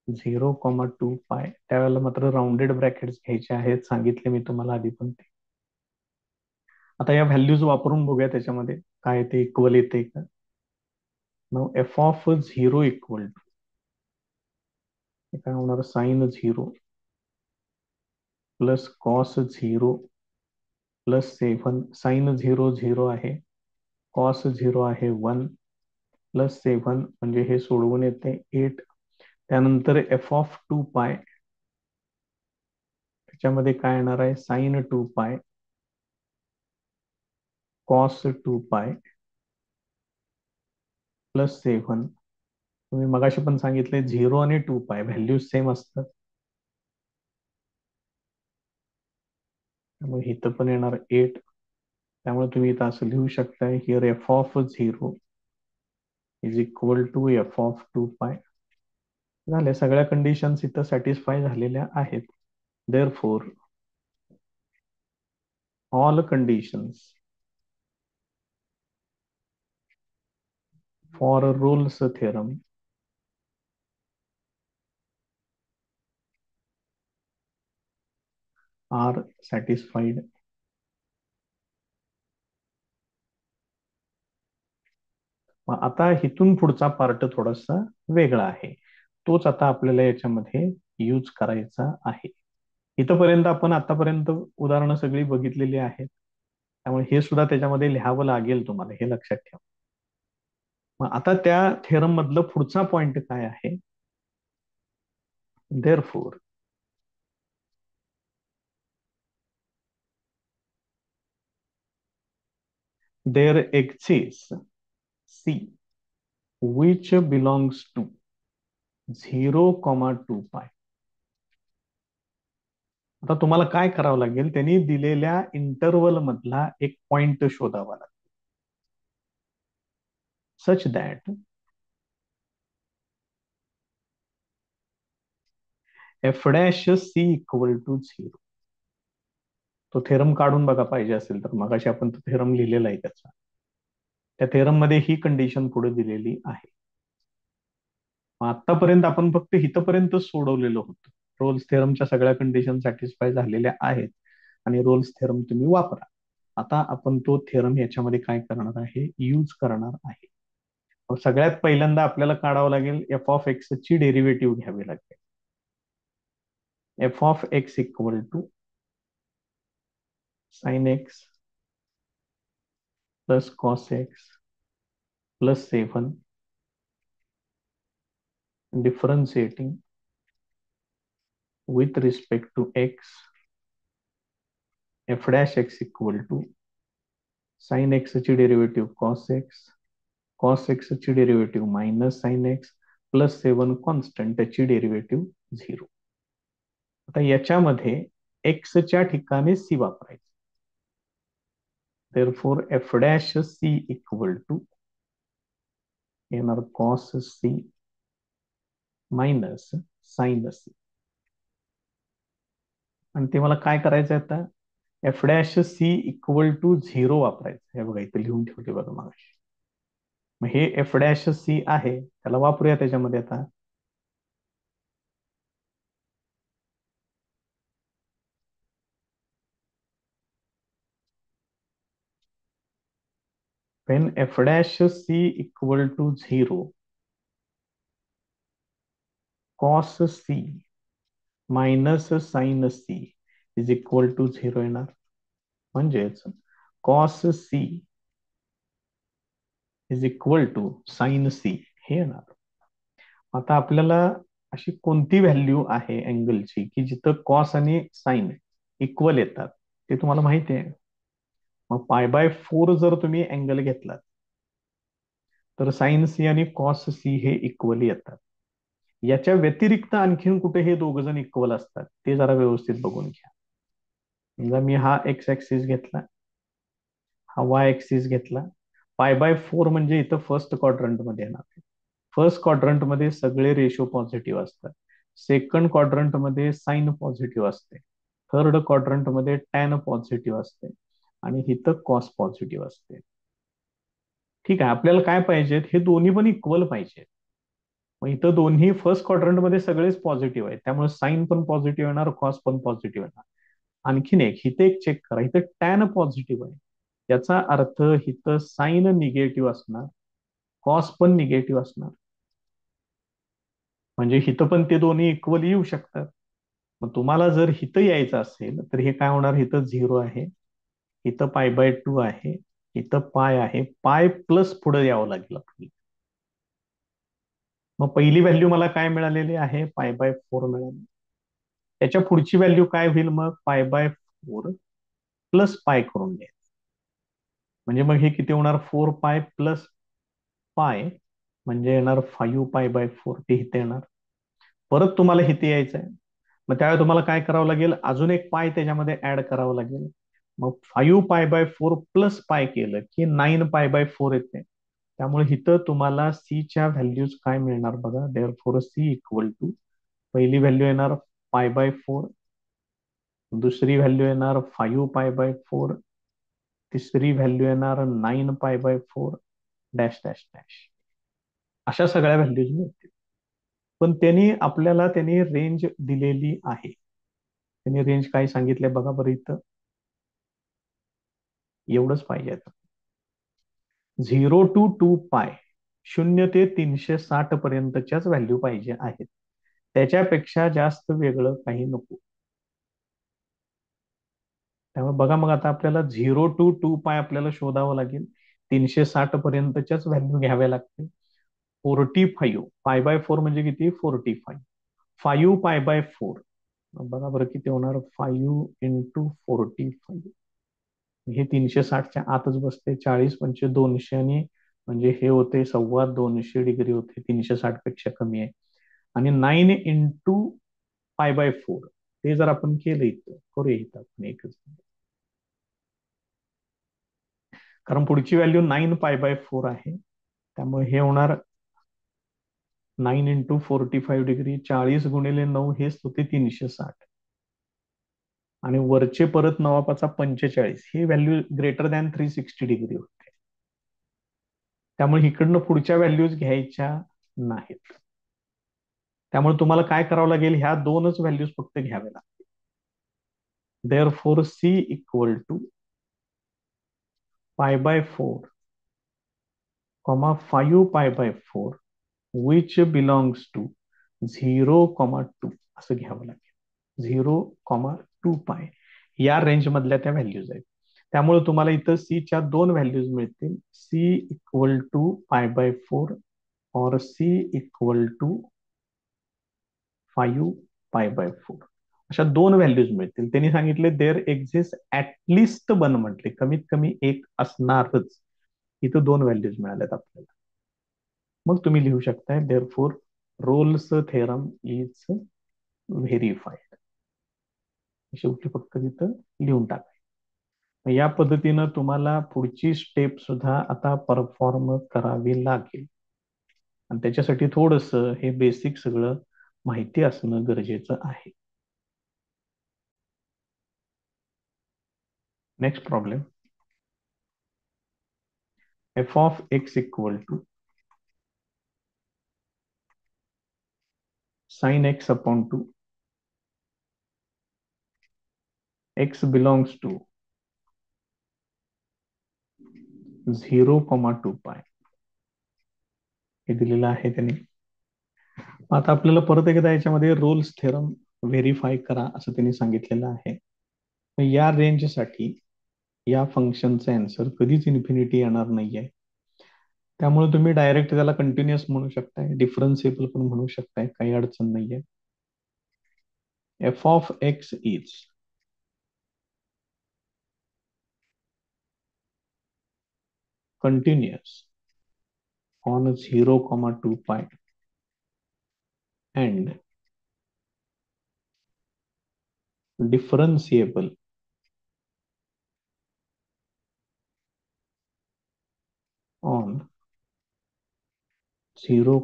0,2 pi. त्यावेळेला मात्र राऊंडेड ब्रॅकेट्स घ्यायचे आहेत, सांगितले मी तुम्हाला आधी पण ते. आता या व्हॅल्यूज वापरून बघूया त्याच्यामध्ये काय ते इक्वल येते का. नाव एफ ऑफ 0 इक्वल टू काय होणार, sine 0 plus cos 0 plus 7. Sine 0 0 आहे, कॉस 0 आहे 1 प्लस 7 म्हणजे हे सोडवून येते 8. त्यानंतर एफ ऑफ 2 पाय, त्याच्यामध्ये काय येणार आहे, साइन 2 पाय कॉस 2 पाय प्लस 7. तुम्ही मगाशी पण सांगितले 0 आणि 2 पाय व्हॅल्यूज सेम असतात, त्यामुळे इथं पण येणार 8. त्यामुळे तुम्ही इथं असं लिहू शकताय, here f of 0 is equal to F of 2 pi. झाले, सगळ्या कंडिशन्स इथं सॅटिस्फाय झालेल्या आहेत. Therefore all conditions for Rolle's theorem are satisfied. आता इथून पुढचा पार्ट थोडासा वेगळा आहे, तोच आता आपल्याला याच्यामध्ये यूज करायचा आहे. इथपर्यंत आपण आतापर्यंत उदाहरणं सगळी बघितलेली आहेत, त्यामुळे हे सुद्धा त्याच्यामध्ये लिहावं लागेल तुम्हाला, हे लक्षात ठेवा. मग आता त्या थेरम मधलं पुढचा पॉइंट काय आहे, therefore there exists c which belongs to 0,2 pi. आता तुम्हाला काय करावं लागेल, त्यांनी दिलेल्या इंटरवल मधला एक पॉइंट शोधावा लागेल, such that f dash C equal to 0. तो थेरम काढून बघा पाहिजे असेल तर, मगाशी आपण तो थेरम लिहिलेला आहे त्याचा. त्या थेरम मध्ये ही कंडिशन पुढे दिलेली आहे. आतापर्यंत आपण फक्त इथपर्यंत सोडवलेलं होतं. रोल्स थेरमच्या सगळ्या कंडिशन सॅटिस्फाय झालेल्या आहेत आणि रोल्स थेरम तुम्ही वापरा. आता आपण तो थेरम याच्यामध्ये काय करणार आहे, यूज करणार आहे. सगळ्यात पहिल्यांदा आपल्याला काढावं लागेल, एफ ऑफ एक्स ची डेरिव्हेटिव्ह घ्यावी लागेल. F of x equal to sine x plus cos x plus 7 differentiating with respect to x, f dash x equal to sin x ची डेरिव्हेटिव्ह cos x ची derivative minus sin x plus 7 constant, त्याची derivative 0. आता याच्यामध्ये x च्या ठिकाणी c वापरायचं. therefore f dash c equal to येणार cos c minus sin c. आणि ते मला काय करायचं आता, f dash C equal to 0 वापरायचं. हे बघा इथे लिहून ठेवले बघा मागाशी. मग हे एफ डॅश सी आहे, त्याला वापरूया त्याच्यामध्ये. आता when f dash C equal to 0 cos c minus sine c is equal to 0 येणार. म्हणजेच cos c is equal to sine c हे येणार. आता आपल्याला अशी कोणती व्हॅल्यू आहे अँगलची की जिथं कॉस आणि साइन इक्वल येतात, ते तुम्हाला माहिती आहे. मग π/4 जर तुम्ही अँगल घेतलात तर साइन सी आणि कॉस सी हे इक्वली येतात. याच्या व्यतिरिक्त आणखीन कुठे हे दोघ जण इक्वल असतात ते जरा व्यवस्थित बघून घ्या. समजा मी हा एक्स ऍक्सिस घेतला, हा वाय ऍक्सिस घेतला. π/4 म्हणजे इथं फर्स्ट क्वाड्रंट मध्ये येणार. फर्स्ट क्वाड्रंट मध्ये सगळे रेशो पॉझिटिव्ह असतात, सेकंड क्वाड्रंट मध्ये साइन पॉझिटिव्ह असते, थर्ड क्वाड्रंट मध्ये टॅन पॉझिटिव्ह असते आणि इथं कॉस पॉझिटिव्ह असते. ठीक आहे, आपल्याला काय पाहिजेत, हे दोन्ही पण इक्वल पाहिजे. मग इथं दोन्ही फर्स्ट क्वाड्रंट मध्ये सगळेच पॉझिटिव्ह आहेत, त्यामुळे साइन पण पॉझिटिव्ह येणार, कॉस पण पॉझिटिव्ह येणार. आणखीन एक इथे एक चेक करा, इथं टॅन पॉझिटिव्ह आहे, याचा अर्थ इथं साइन निगेटिव्ह असणार, कॉस पण निगेटिव्ह असणार. म्हणजे इथं पण ते दोन्ही इक्वल येऊ शकतात. मग तुम्हाला जर हिथं यायचं असेल तर हे काय होणार, इथं 0 आहे, इथं π/2 आहे, इथं पाय आहे, पाय प्लस पुढे यावं लागेल आपल्याला. मग पहिली व्हॅल्यू मला काय मिळालेली आहे, π/4 मिळाली. त्याच्या पुढची व्हॅल्यू काय होईल, मग π/4 प्लस पाय करून घ्या. म्हणजे मग हे किती होणार, 4π प्लस पाय म्हणजे येणार 5π/4, ते इथे येणार. परत तुम्हाला इथे यायचं आहे, मग त्यावेळी तुम्हाला काय करावं लागेल, अजून एक पाय त्याच्यामध्ये ऍड करावं लागेल. मग 5π/4 प्लस पाय केलं की 9π/4 येते. त्यामुळे इथं तुम्हाला सीच्या व्हॅल्यूज काय मिळणार बघा, therefore c equal to, पहिली व्हॅल्यू येणार π/4, दुसरी व्हॅल्यू येणार 5π/4, तिसरी व्हॅल्यू येणार 9π/4 डॅश डॅश डॅश. अशा सगळ्या व्हॅल्यूज मिळतील. पण त्यांनी रेंज दिलेली आहे. त्यांनी रेंज काय सांगितलंय बघा बरं, इथं एवढंच पाहिजे. 0 to 2π, 0 ते 360 पर्यंतच्याच व्हॅल्यू पाहिजे आहेत, त्याच्यापेक्षा जास्त वेगळं काही नको. त्यामुळे बघा, मग आता आपल्याला 0 to 2π आपल्याला शोधावं लागेल, 360 पर्यंतच्याच व्हॅल्यू घ्याव्या लागतील. 45 π/4 म्हणजे किती, 45, 5π/4, बघा बरं किती होणार, 5 × 45, हे 360च्या आतच बसते, 40×5 = 200 आणि म्हणजे हे होते 250 डिग्री होते, 360 पेक्षा कमी आहे. आणि 9 × π/4 ते जर आपण केलं, इथं करूया, इथं आपण एकच, कारण पुढची व्हॅल्यू 9π/4 आहे. त्यामुळे हे होणार 9 × 45 डिग्री, 40 × 9 हेच होते 360, आणि वरचे परत 9×5 = 45, ही व्हॅल्यू ग्रेटर दॅन 360 डिग्री होते. त्यामुळे इकडनं पुढच्या व्हॅल्यूज घ्यायच्या नाहीत. त्यामुळे तुम्हाला काय करावं लागेल, ह्या दोनच व्हॅल्यूज फक्त घ्याव्या लागतील. Therefore c equal to π/4, 5π/4 which belongs to 0, 2 असं घ्यावं लागेल. 0, 2π या रेंज मधल्या त्या व्हॅल्यूज आहेत. त्यामुळे तुम्हाला इथं सीच्या दोन व्हॅल्यूज मिळतील, सी इक्वल टू π/4 और सी इक्वल टू 5π/4, अशा दोन व्हॅल्यूज मिळतील. त्यांनी सांगितले देअर एक्झिस्ट ऍटलिस्ट वन, म्हटले कमीत कमी एक असणारच. इथं दोन व्हॅल्यूज मिळाल्यात आपल्याला. मग तुम्ही लिहू शकताय therefore Rolle's theorem is verified. शेवटी फक्त तिथं लिहून टाकाय. या पद्धतीनं तुम्हाला पुढची स्टेप सुद्धा आता परफॉर्म करावी लागेल, आणि त्याच्यासाठी थोडस हे बेसिक सगळं माहिती असणं गरजेचं आहे. Next problem, f(x) equal to sin x/2, x belongs to 0, 2π हे दिलेलं आहे त्यांनी. आता आपल्याला परत एकदा याच्यामध्ये रोल्स थेरम व्हेरीफाय करा असं त्यांनी सांगितलेलं आहे. या रेंजसाठी या फंक्शनचा आन्सर कधीच इन्फिनिटी येणार नाहीये. त्यामुळे तुम्ही डायरेक्ट त्याला कंटिन्युअस म्हणू शकताय, डिफरन्सिएबल पण म्हणू शकताय, काही अडचण नाहीये. f(x) is continuous on 0, 2π and differentiable on 0,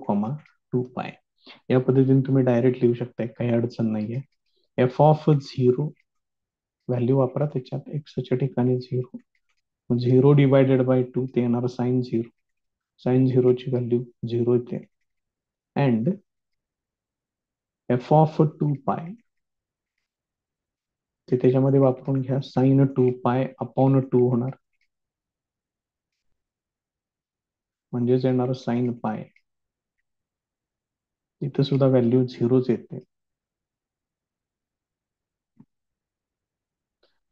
2π. या पद्धतीने तुम्ही डायरेक्ट लिहू शकताय, काही अडचण नाहीये. एफ ऑफ झिरो, व्हॅल्यू वापरा त्याच्यात, एक्सच्या ठिकाणी zero, zero divided by two ते येणार साइन झिरो, साइन झिरोची व्हॅल्यू झिरो येते. And f of two pi, ते त्याच्यामध्ये वापरून घ्या, sine two pi upon two होणार, म्हणजेच येणार साइन पाय. इथं सुद्धा व्हॅल्यू झिरोच येते.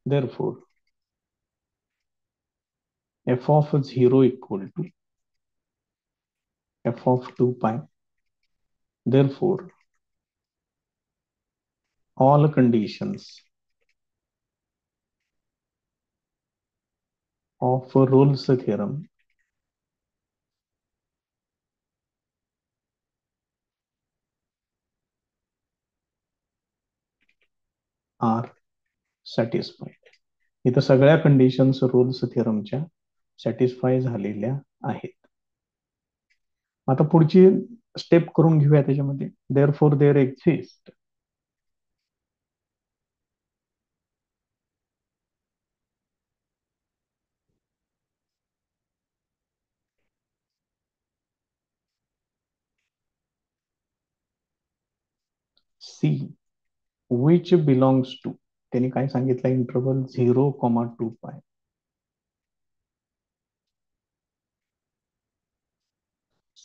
Therefore, f of 0 equal to f of 2 pi. Therefore, all conditions of Rolle's theorem are satisfied. इथं सगळ्या कंडिशन्स रोल्स थिअरमच्या सॅटिस्फाय झालेल्या आहेत. आता पुढची स्टेप करून घेऊया त्याच्यामध्ये. Therefore there exist c which belongs to, त्यांनी काय सांगितलं, इंटरवल 0, 2 पाय,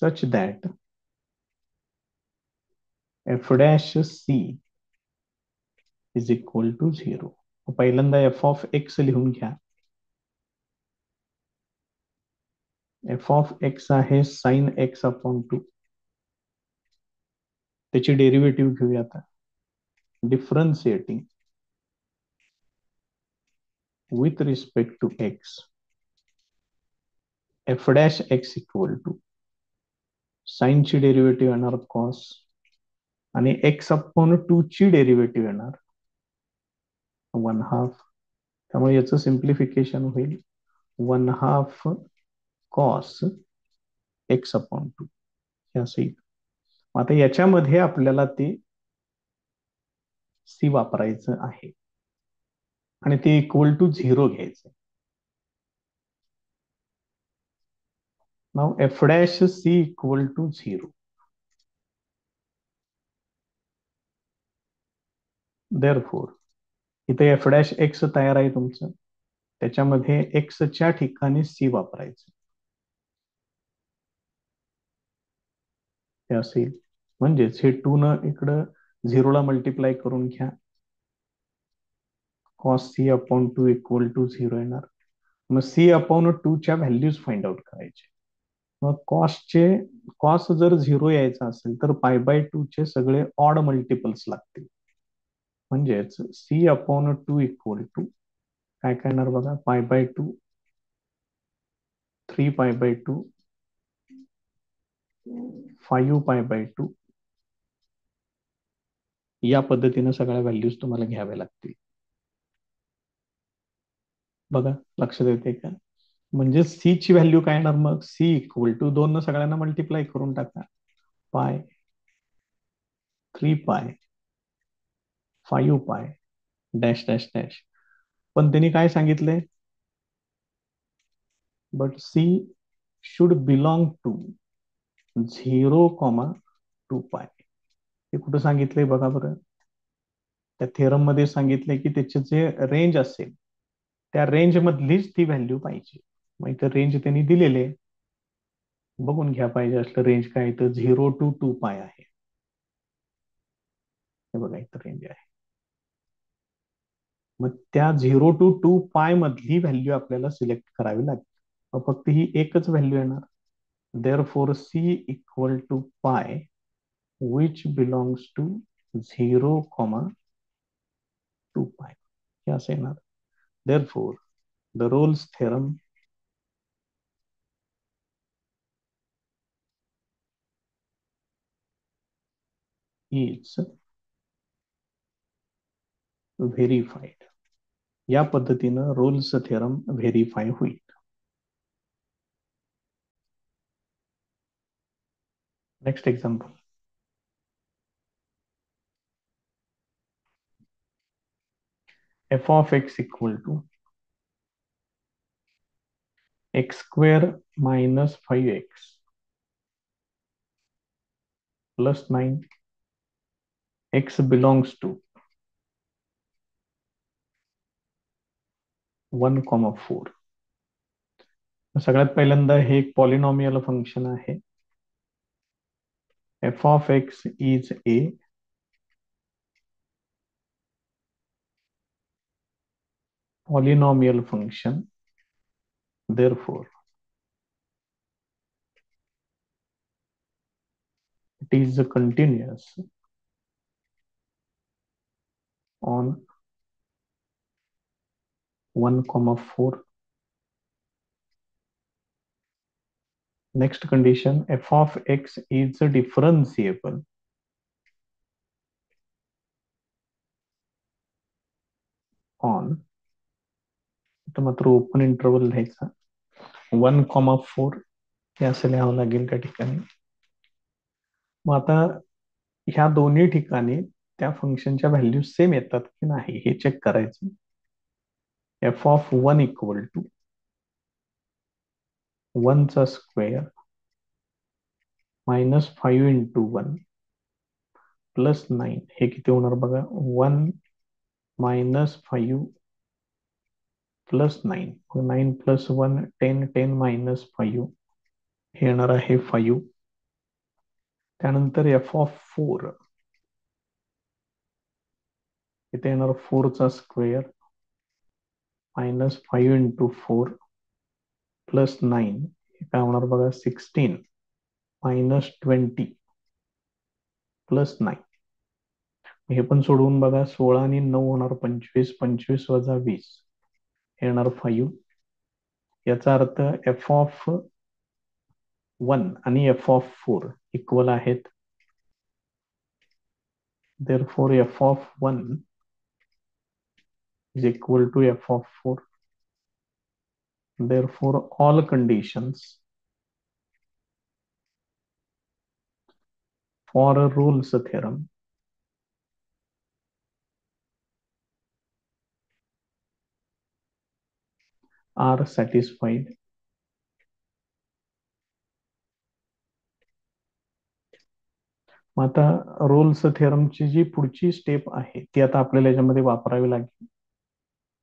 such that f dash c is equal to 0. पहिल्यांदा एफ ऑफ एक्स लिहून घ्या. एफ ऑफ एक्स आहे साइन एक्स अपॉन टू, त्याची डेरिव्हेटिव्ह घेऊया आता. Differentiating with respect to x, f dash x equal to साइनची डेरिव्हेटिव्ह येणार कॉस, आणि एक्स अपॉन टू ची डेरिव्हेटिव्ह येणार 1/2. त्यामुळे याचं सिम्प्लिफिकेशन होईल 1/2 कॉस एक्स अपॉन टू, हे असं येईल. आता याच्यामध्ये आपल्याला ते सी वापरायचं आहे आणि ते इक्वल टू 0 घ्यायचं. Now f dash C equal to 0. Therefore इथे एफ डॅश एक्स तयार आहे तुमचं, त्याच्यामध्ये एक्सच्या ठिकाणी सी वापरायचं, हे असेल. म्हणजेच हे 2 न इकडं 0ला मल्टिप्लाय करून घ्या, cos c upon two equal to 0 येणार. मग सी अपॉन टू च्या व्हॅल्यूज फाइंड आउट करायचे. मग कॉस जर 0 यायचा असेल तर पाय बाय टू चे सगळे ऑड मल्टिपल्स लागतील. म्हणजेच c upon two equal to काय काय येणार बघा, pi by two, 3 pi by two, 5 pi by two, या पद्धतीने सगळ्या व्हॅल्यूज तुम्हाला घ्याव्या लागतील. बघा लक्षात येते का? म्हणजे सी ची व्हॅल्यू काय येणार, मग सी इक्वल टू 2 न सगळ्यांना मल्टिप्लाय करून टाका, पाय, 3 पाय, 5 पाय, डॅश डॅश डॅश. पण त्यांनी काय सांगितलंय, but c should belong to 0, 2 pi. हे कुठं सांगितलंय बघा बरं, त्या थेरम मध्ये सांगितलंय की त्याचे जे रेंज असेल त्या रेंज मधलीच ती व्हॅल्यू पाहिजे. मग इथं रेंज त्यांनी दिलेले, बघून घ्या पाहिजे असलं रेंज काय, तर 0 to 2 पाय आहे. हे बघा इथं रेंज आहे. मग त्या 0 to 2 पाय मधली व्हॅल्यू आपल्याला सिलेक्ट करावी लागेल. मग फक्त ही एकच व्हॅल्यू येणार. Therefore c equal to pi which belongs to 0, 2 pi, हे असं येणार. Therefore the Rolle's theorem is verified. या पद्धतीनं रोल्स थेरम व्हेरीफाय होईल. Next example. F of x equal to x square minus 5x plus 9 x belongs to 1,4. सगळ्यात पहिल्यांदा हे एक पॉलिनॉमियल फंक्शन आहे. F of x is a polynomial function, therefore it is continuous on 1,4. Next condition, f of x is differentiable on, तर मात्र open interval लिहायचा 1,4 हे असं लिहावं लागेल त्या ठिकाणी. मग आता ह्या दोन्ही ठिकाणी त्या फंक्शनच्या व्हॅल्यू सेम येतात की नाही हे चेक करायचं. एफ ऑफ 1 इक्वल टू 1 चा स्क्वेअर मायनस 5 इंटू 1 प्लस 9 हे किती होणार बघा. 1 मायनस 5 प्लस 9, 9 प्लस 1 10, 10 मायनस 5 हे येणार आहे 5. त्यानंतर एफ ऑफ 4 इथे येणार 4 चा स्क्वेअर मायनस 5 इंटू 4 प्लस 9 हे काय होणार बघा. 16 मायनस 20 प्लस 9 हे पण सोडवून बघा. 16 आणि 9 होणार 25, 25 वजा 20 हे येणार 5. याचा अर्थ एफ ऑफ 1 आणि एफ ऑफ 4 इक्वल आहेत. therefore f of 1 is equal to f of 4. Therefore all conditions for Rolle's theorem are satisfied. आता रोल्स थेरमची जी पुढची स्टेप आहे ती आता आपल्याला याच्यामध्ये वापरावी लागेल.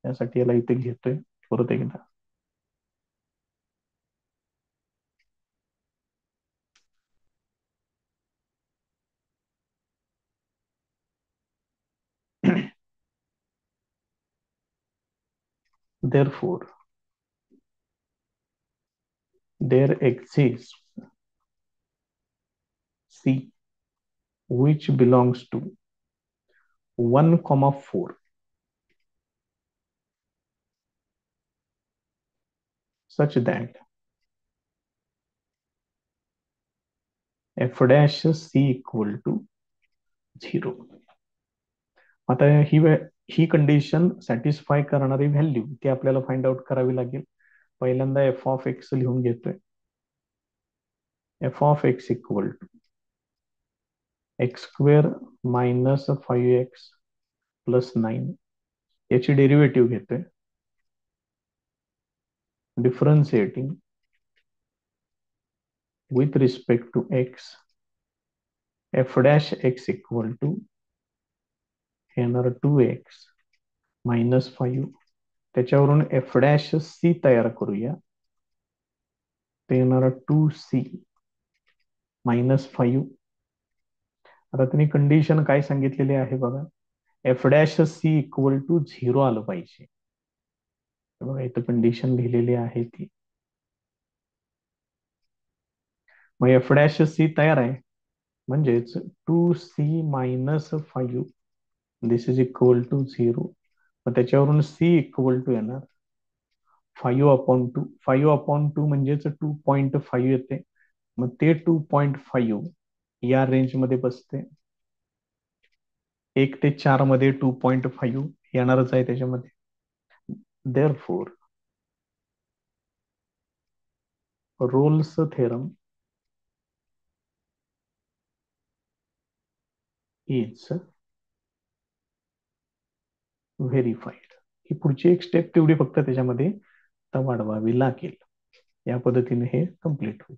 त्यासाठी याला इथे घेतोय परत एकदा. Therefore there exists C which belongs to 1,4 such that f dash C equal to 0. आता ही कंडिशन सॅटिस्फाय करणारी व्हॅल्यू ती आपल्याला फाइंड आउट करावी लागेल. पहिल्यांदा एफ ऑफ एक्स लिहून घेतोय. F of x equal to x square minus 5x plus 9 याची डेरिव्हेटिव्ह घेतोय. Differentiating with respect to x f dash x equal to येणार 2x मायनस 5. त्याच्यावरून एफ डॅश सी तयार करूया. ते येणार 2c मायनस 5. आता त्यांनी कंडिशन काय सांगितलेली आहे बघा. F dash C equal to 0 आलं पाहिजे. बघा इथं कंडिशन लिहिलेली आहे ती. मग एफ डॅश सी तयार आहे म्हणजेच 2c minus 5 this is equal to 0. मग त्याच्यावरून सी इक्वल टू येणार 5/2. 5/2 म्हणजेच 2.5 येते. मग ते 2.5 या रेंजमध्ये बसते. 1 ते 4 मध्ये 2.5 येणारच आहे त्याच्यामध्ये. therefore Rolls theorem is verified. ही पुढची एक स्टेप तेवढी फक्त त्याच्यामध्ये आता वाढवावी लागेल. या पद्धतीने हे कम्प्लीट होईल.